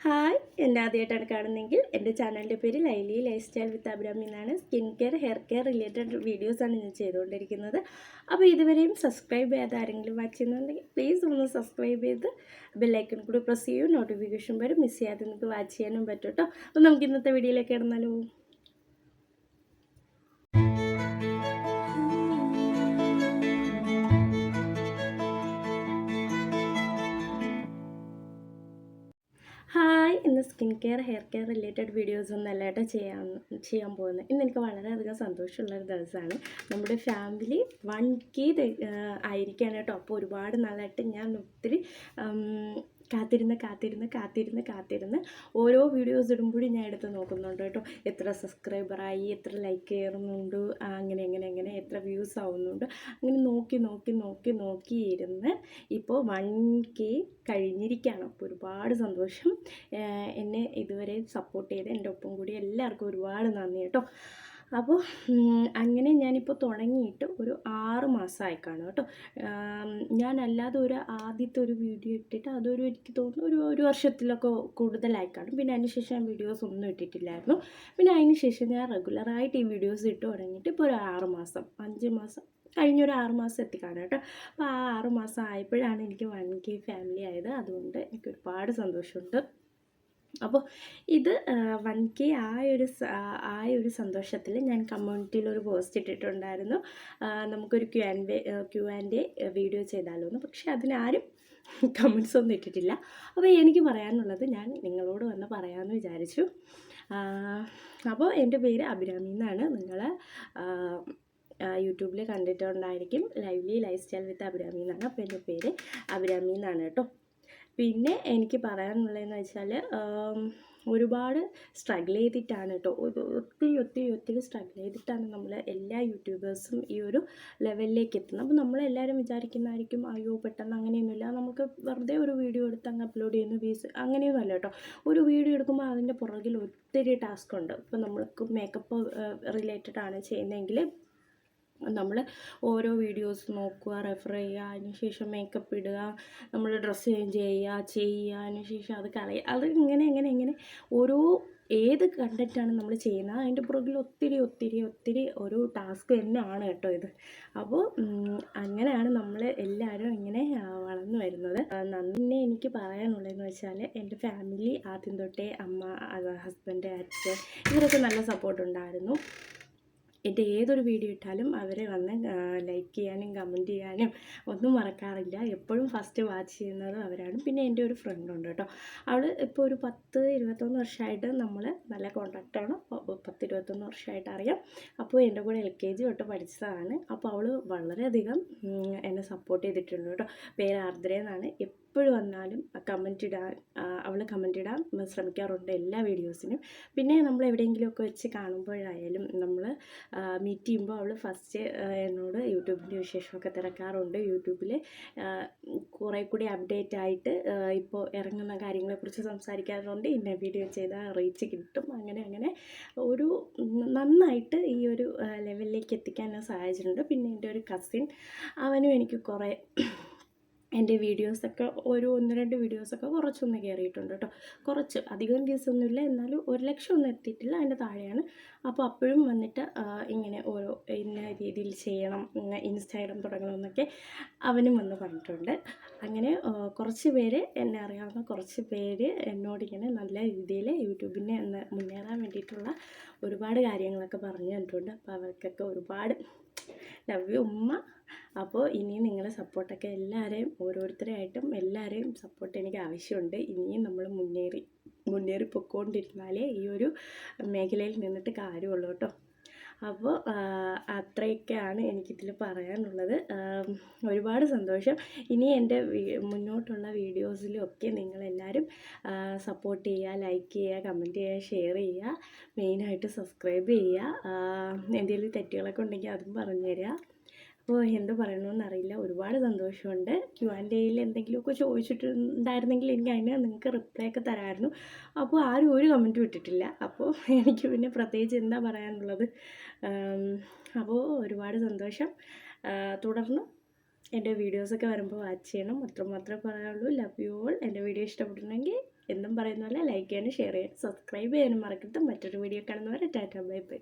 Hi, എന്നെ ആദ്യമായിട്ടാണ് കാണുന്നതെങ്കിൽ എൻ്റെ ചാനലിൻ്റെ പേര് ലൈലി ലൈഫ് സ്റ്റൈൽ വിത്ത് അബ്രാമി എന്നാണ്. Skin care, hair care related വീഡിയോസാണ് ഞാൻ ചെയ്തുകൊണ്ടിരിക്കുന്നത്. അപ്പോൾ ഇതുവരെയും സബ്സ്ക്രൈബ് ചെയ്യാതെ ആരെങ്കിലും വാച്ച് ചെയ്യുന്നുണ്ടെങ്കിൽ പ്ലീസ് ഒന്ന് സബ്സ്ക്രൈബ് ചെയ്ത് ബെല്ലൈക്കൺ കൂടി പ്രസ് ചെയ്യൂ. നോട്ടിഫിക്കേഷൻ വരും, മിസ് ചെയ്യാതെ നിങ്ങൾക്ക് വാച്ച് ചെയ്യാനും പറ്റും കേട്ടോ. അപ്പോൾ നമുക്ക് ഇന്നത്തെ വീഡിയോയിലേക്ക് ഇടുന്നാലോ. ഹായ്, ഇന്ന് skin care, hair care related videos ഒന്നല്ല കേട്ടോ ചെയ്യാൻ പോകുന്നത്. ഇന്ന് എനിക്ക് വളരെയധികം സന്തോഷമുള്ളൊരു ദിവസമാണ്. നമ്മുടെ ഫാമിലി 1K ആയിരിക്കുകയാണ് കേട്ടോ. അപ്പോൾ ഒരുപാട് നാളായിട്ട് ഞാൻ ഒത്തിരി കാത്തിരുന്ന് ഓരോ വീഡിയോസ് ഇടുമ്പോഴും ഞാൻ എടുത്ത് നോക്കുന്നുണ്ട് കേട്ടോ. എത്ര സബ്സ്ക്രൈബറായി, എത്ര ലൈക്ക് കയറുന്നുണ്ട്, അങ്ങനെ എത്ര വ്യൂസ് ആവുന്നുണ്ട്. അങ്ങനെ നോക്കിയിരുന്ന് ഇപ്പോൾ 1K കഴിഞ്ഞിരിക്കുകയാണ്. അപ്പോൾ ഒരുപാട് സന്തോഷം. എന്നെ ഇതുവരെ സപ്പോർട്ട് ചെയ്ത് എൻ്റെ ഒപ്പം കൂടി എല്ലാവർക്കും ഒരുപാട് നന്ദി കേട്ടോ. അപ്പോൾ അങ്ങനെ ഞാനിപ്പോൾ തുടങ്ങിയിട്ട് ഒരു 6 മാസമായി കാണും കേട്ടോ. ഞാനല്ലാതെ ആദ്യത്തെ ഒരു വീഡിയോ ഇട്ടിട്ട് എനിക്ക് തോന്നുന്നു ഒരു വർഷത്തിലൊക്കെ കൂടുതലായി കാണും. പിന്നെ അതിന് ശേഷം ഞാൻ വീഡിയോസ് ഒന്നും ഇട്ടിട്ടില്ലായിരുന്നു. പിന്നെ അതിന് ശേഷം ഞാൻ റെഗുലറായിട്ട് ഈ വീഡിയോസ് ഇട്ട് തുടങ്ങിയിട്ട് ഇപ്പോൾ ഒരു 6 മാസം 5 മാസം കഴിഞ്ഞൊരു 6 മാസം എത്തിക്കാണ് കേട്ടോ. അപ്പോൾ ആ 6 മാസം ആയപ്പോഴാണ് എനിക്ക് 1K ഫാമിലി ആയത്. അതുകൊണ്ട് എനിക്ക് ഒരുപാട് സന്തോഷമുണ്ട്. അപ്പോൾ ഇത് 1K ആയൊരു സന്തോഷത്തിൽ ഞാൻ കമ്മ്യൂണിറ്റിയിൽ ഒരു പോസ്റ്റ് ഇട്ടിട്ടുണ്ടായിരുന്നു. നമുക്കൊരു Q&A വീഡിയോ ചെയ്താലോ എന്ന്. പക്ഷേ അതിനാരും കമൻസ് ഒന്നും ഇട്ടിട്ടില്ല. അപ്പോൾ എനിക്ക് പറയാനുള്ളത് ഞാൻ നിങ്ങളോട് വന്ന് പറയാമെന്ന് വിചാരിച്ചു. അപ്പോൾ എൻ്റെ പേര് അഭിരാമി എന്നാണ്. നിങ്ങൾ യൂട്യൂബിൽ കണ്ടിട്ടുണ്ടായിരിക്കും, lively life style with Abhirami എന്നാണ്. അപ്പോൾ എൻ്റെ പേര് അഭിരാമി എന്നാണ് കേട്ടോ. പിന്നെ എനിക്ക് പറയാനുള്ളതെന്ന് വെച്ചാൽ ഒരുപാട് സ്ട്രഗിൾ ചെയ്തിട്ടാണ് കേട്ടോ. ഒത്തിരി സ്ട്രഗിൾ ചെയ്തിട്ടാണ് നമ്മൾ എല്ലാ യൂട്യൂബേഴ്സും ഈ ഒരു ലെവലിലേക്ക് എത്തുന്നത്. അപ്പോൾ നമ്മളെല്ലാവരും വിചാരിക്കുന്നതായിരിക്കും അയ്യോ പെട്ടെന്ന് അങ്ങനെയൊന്നുമില്ല, നമുക്ക് വെറുതെ ഒരു വീഡിയോ എടുത്ത് അങ്ങ് അപ്ലോഡ് ചെയ്യുന്നു വ്യൂസ് അങ്ങനെയൊന്നുമല്ല കേട്ടോ. ഒരു വീഡിയോ എടുക്കുമ്പോൾ അതിൻ്റെ പുറകിൽ ഒത്തിരി ടാസ്ക് ഉണ്ട്. ഇപ്പോൾ നമ്മൾക്ക് മേക്കപ്പ് റിലേറ്റഡ് ആണ് ചെയ്യുന്നതെങ്കിൽ നമ്മൾ ഓരോ വീഡിയോസ് നോക്കുക, റെഫർ ചെയ്യുക, അതിന് ശേഷം മേക്കപ്പ് ഇടുക, നമ്മൾ ഡ്രസ്സ് ചേഞ്ച് ചെയ്യുക, അതിന് ശേഷം അത് കളയുക, അത് ഇങ്ങനെ ഓരോ ഏത് കണ്ടൻറ്റാണ് നമ്മൾ ചെയ്യുന്നത് അതിൻ്റെ പുറകിൽ ഒത്തിരി ഒരു ടാസ്ക് തന്നെയാണ് കേട്ടോ ഇത്. അപ്പോൾ അങ്ങനെയാണ് നമ്മൾ എല്ലാവരും ഇങ്ങനെ വളർന്നു വരുന്നത്. നന്ദി എനിക്ക് പറയാനുള്ളതെന്ന് വെച്ചാൽ എൻ്റെ ഫാമിലി ആദ്യം തൊട്ടേ അമ്മ, ഹസ്ബൻഡ്, അച്ഛൻ ഇവരൊക്കെ നല്ല സപ്പോർട്ടുണ്ടായിരുന്നു. എൻ്റെ ഏതൊരു വീഡിയോ ഇട്ടാലും അവരെ വന്ന് ലൈക്ക് ചെയ്യാനും കമൻറ്റ് ചെയ്യാനും ഒന്നും മറക്കാറില്ല. എപ്പോഴും ഫസ്റ്റ് വാച്ച് ചെയ്യുന്നത് അവരാണ്. പിന്നെ എൻ്റെ ഒരു ഫ്രണ്ടുണ്ട് കേട്ടോ. അവൾ ഇപ്പോൾ ഒരു 10-21 വർഷമായിട്ട് നമ്മൾ നല്ല കോൺടാക്റ്റാണ്. 10-21 വർഷമായിട്ട് അറിയാം. അപ്പോൾ എൻ്റെ കൂടെ LKG തൊട്ട് പഠിച്ചതാണ്. അപ്പോൾ അവൾ വളരെയധികം എന്നെ സപ്പോർട്ട് ചെയ്തിട്ടുണ്ട് കേട്ടോ. പേര് ആർദ്ര എന്നാണ്. എപ്പോഴും വന്നാലും അവൾ കമൻറ്റ് ഇടാൻ ശ്രമിക്കാറുണ്ട് എല്ലാ വീഡിയോസിനും. പിന്നെ നമ്മൾ എവിടെയെങ്കിലുമൊക്കെ വെച്ച് കാണുമ്പോഴായാലും നമ്മൾ മീറ്റ് ചെയ്യുമ്പോൾ അവൾ ഫസ്റ്റ് എന്നോട് യൂട്യൂബിൻ്റെ വിശേഷമൊക്കെ തിരക്കാറുണ്ട്. യൂട്യൂബിൽ കുറേ കൂടി അപ്ഡേറ്റ് ആയിട്ട് ഇപ്പോൾ ഇറങ്ങുന്ന കാര്യങ്ങളെക്കുറിച്ച് സംസാരിക്കാറുണ്ട്. ഇന്ന വീഡിയോ ചെയ്താൽ റീച്ച് കിട്ടും, അങ്ങനെ ഒരു നന്നായിട്ട് ഈ ഒരു ലെവലിലേക്ക് എത്തിക്കാൻ സഹായിച്ചിട്ടുണ്ട്. പിന്നെ എൻ്റെ ഒരു കസിൻ, അവനും എനിക്ക് കുറേ എൻ്റെ വീഡിയോസൊക്കെ ഒരു 1-2 വീഡിയോസൊക്കെ കുറച്ചൊന്ന് കയറിയിട്ടുണ്ട് കേട്ടോ. കുറച്ച് അധികം വ്യൂസൊന്നുമില്ല, എന്നാലും 1 ലക്ഷം ഒന്നും എത്തിയിട്ടില്ല, അതിൻ്റെ താഴെയാണ്. അപ്പോൾ അപ്പോഴും വന്നിട്ട് ഇങ്ങനെ ഓരോ ഇന്ന രീതിയിൽ ചെയ്യണം, ഇൻസ്റ്റാഗ്രാം തുടങ്ങണമെന്നൊക്കെ അവനും വന്ന് പറഞ്ഞിട്ടുണ്ട്. അങ്ങനെ കുറച്ച് പേര് എന്നെ അറിയാവുന്ന കുറച്ച് പേര് എന്നോടിങ്ങനെ നല്ല രീതിയിൽ യൂട്യൂബിനെ മുന്നേറാൻ വേണ്ടിയിട്ടുള്ള ഒരുപാട് കാര്യങ്ങളൊക്കെ പറഞ്ഞു തന്നിട്ടുണ്ട്. അപ്പോൾ അവർക്കൊക്കെ ഒരുപാട് ലവ് യു ഉമ്മ. അപ്പോൾ ഇനിയും നിങ്ങളുടെ സപ്പോർട്ടൊക്കെ ഓരോരുത്തരായിട്ടും എല്ലാവരെയും സപ്പോർട്ട് എനിക്ക് ആവശ്യമുണ്ട്. ഇനിയും നമ്മൾ മുന്നേറി പൊയ്ക്കൊണ്ടിരുന്നാലേ ഈ ഒരു മേഖലയിൽ നിന്നിട്ട് കാര്യമുള്ളൂ കേട്ടോ. അപ്പോൾ അത്രയൊക്കെയാണ് എനിക്കിതിൽ പറയാനുള്ളത്. ഒരുപാട് സന്തോഷം. ഇനി എൻ്റെ മുന്നോട്ടുള്ള വീഡിയോസിലൊക്കെ നിങ്ങളെല്ലാവരും സപ്പോർട്ട് ചെയ്യുക, ലൈക്ക് ചെയ്യുക, കമൻറ്റ് ചെയ്യുക, ഷെയർ ചെയ്യുക, മെയിനായിട്ട് സബ്സ്ക്രൈബ് ചെയ്യുക. എന്തെങ്കിലും തെറ്റുകളൊക്കെ ഉണ്ടെങ്കിൽ അതും പറഞ്ഞു തരിക. അപ്പോൾ എന്ത് പറയണമെന്നറിയില്ല. ഒരുപാട് സന്തോഷമുണ്ട്. Q&Aയിൽ എന്തെങ്കിലുമൊക്കെ ചോദിച്ചിട്ടുണ്ടായിരുന്നെങ്കിൽ എനിക്ക് അതിന് നിങ്ങൾക്ക് റിപ്ലൈ ഒക്കെ തരാമായിരുന്നു. അപ്പോൾ ആരും ഒരു കമൻറ്റും ഇട്ടിട്ടില്ല. അപ്പോൾ എനിക്ക് പിന്നെ പ്രത്യേകിച്ച് എന്താ പറയാനുള്ളത്. അപ്പോൾ ഒരുപാട് സന്തോഷം. തുടർന്ന് എൻ്റെ വീഡിയോസൊക്കെ വരുമ്പോൾ വാച്ച് ചെയ്യണം. അത്രമാത്രമേ പറയാനുള്ളൂ. Love you all. എൻ്റെ വീഡിയോ ഇഷ്ടപ്പെട്ടിട്ടുണ്ടെങ്കിൽ എന്നും പറയുന്ന പോലെ ലൈക്ക് ചെയ്യാനും ഷെയർ ചെയ്യാനും സബ്സ്ക്രൈബ് ചെയ്യാനും മറക്കരുത്. മറ്റൊരു വീഡിയോ കാണുന്നവരെ ടാറ്റ ബൈ ബൈ.